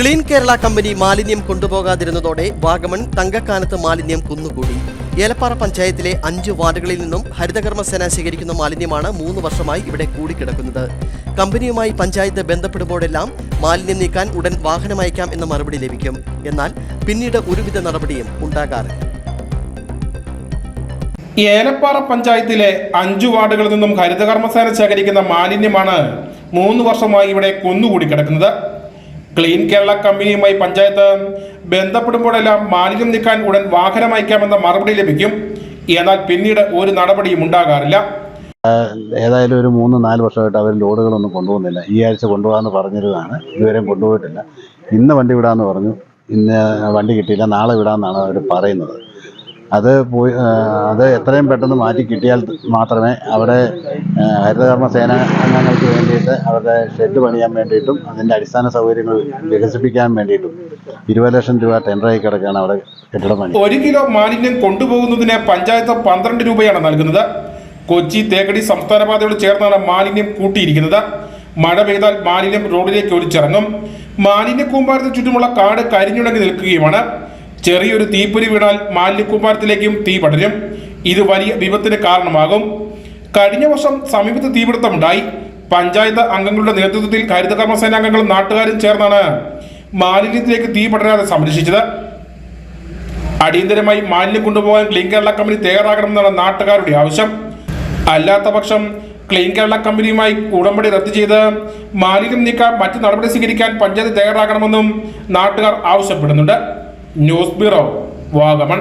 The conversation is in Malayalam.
ക്ലീൻ കേരള കമ്പനി മാലിന്യം കൊണ്ടുപോകാതിരുന്നതോടെ വാഗമൺ തങ്കക്കാനത്ത് മാലിന്യം കുന്നുകൂടി. ഏലപ്പാറ പഞ്ചായത്തിലെ 5 വാർഡുകളിൽ നിന്നും ഹരിതകർമ്മസേന ശേഖരിക്കുന്ന മാലിന്യമാണ് 3 വർഷമായി ഇവിടെ കൂടിക്കിടക്കുന്നത്. കമ്പനിയുമായി പഞ്ചായത്ത് ബന്ധപ്പെടുമ്പോഴെല്ലാം മാലിന്യം നീക്കാൻ ഉടൻ വാഹനമയക്കാം എന്ന മറുപടി ലഭിക്കും. എന്നാൽ പിന്നീട് ഒരുവിധ നടപടിയും ഉണ്ടാകാറില്ല. ഏലപ്പാറ പഞ്ചായത്തിലെ 5 വാർഡുകളിൽ നിന്നും ഹരിതകർമ്മസേന ശേഖരിക്കുന്ന മാലിന്യമാണ് 3 വർഷമായി ഇവിടെ കുന്നുകൂടി കിടക്കുന്നത്. ക്ലീൻ കേരള കമ്പനിയുമായി പഞ്ചായത്ത് ബന്ധപ്പെടുമ്പോഴെല്ലാം മാലിന്യം നീക്കാൻ ഉടൻ വാഹനം അയക്കാമെന്ന മറുപടി ലഭിക്കും. എന്നാൽ പിന്നീട് ഒരു നടപടിയും ഉണ്ടാകാറില്ല. ഏതായാലും ഒരു 3-4 വർഷമായിട്ട് അവർ ലോഡുകളൊന്നും കൊണ്ടുപോകുന്നില്ല. ഈ ആഴ്ച കൊണ്ടുപോകാമെന്ന് പറഞ്ഞിരുന്നതാണ്, ഇതുവരെയും കൊണ്ടുപോയിട്ടില്ല. ഇന്ന് വണ്ടി വിടാമെന്ന് പറഞ്ഞു, ഇന്ന് വണ്ടി കിട്ടിയില്ല, നാളെ വിടാമെന്നാണ് അവർ പറയുന്നത്. അത് എത്രയും പെട്ടെന്ന് മാറ്റി കിട്ടിയാൽ മാത്രമേ അവിടെ ഹരിതകർമ്മസേന അംഗങ്ങൾക്ക് വേണ്ടിയിട്ട് അവരുടെ ഷെഡ് പണിയാൻ വേണ്ടിയിട്ടും അതിൻ്റെ അടിസ്ഥാന സൗകര്യങ്ങൾ വികസിപ്പിക്കാൻ വേണ്ടിയിട്ടും 20 ലക്ഷം രൂപ ടെൻഡറായി കിടക്കുകയാണ് അവിടെ കെട്ടിട പണി. 1 കിലോ മാലിന്യം കൊണ്ടുപോകുന്നതിന് പഞ്ചായത്ത് 12 രൂപയാണ് നൽകുന്നത്. കൊച്ചി തേക്കടി സംസ്ഥാന പാതയോട് ചേർന്നാണ് മാലിന്യം കൂട്ടിയിരിക്കുന്നത്. മഴ പെയ്താൽ മാലിന്യം റോഡിലേക്ക് ഒലിച്ചിറങ്ങും. മാലിന്യ കൂമ്പാരത്തിന് ചുറ്റുമുള്ള കാട് കരിഞ്ഞുണങ്ങി നിൽക്കുകയുമാണ്. ചെറിയൊരു തീപ്പൊരി വീണാൽ മാലിന്യക്കൂമ്പാരത്തിലേക്കും തീ പടരും. ഇത് വലിയ വിപത്തിന് കാരണമാകും. കഴിഞ്ഞ വർഷം സമീപത്ത് തീപിടുത്തമുണ്ടായി. പഞ്ചായത്ത് അംഗങ്ങളുടെ നേതൃത്വത്തിൽ ഹരിതകർമ്മസേനാംഗങ്ങളും നാട്ടുകാരും ചേർന്നാണ് മാലിന്യത്തിലേക്ക് തീ പടരാതെ സംരക്ഷിച്ചത്. അടിയന്തരമായി മാലിന്യം കൊണ്ടുപോകാൻ ക്ലീൻ കേരള കമ്പനി തയ്യാറാകണമെന്നാണ് നാട്ടുകാരുടെ ആവശ്യം. അല്ലാത്ത പക്ഷം ക്ലീൻ കേരള കമ്പനിയുമായി ഉടമ്പടി റദ്ദു ചെയ്ത് മാലിന്യം നീക്കാൻ മറ്റ് നടപടി സ്വീകരിക്കാൻ പഞ്ചായത്ത് തയ്യാറാകണമെന്നും നാട്ടുകാർ ആവശ്യപ്പെടുന്നുണ്ട്. News bureau, Vagamon.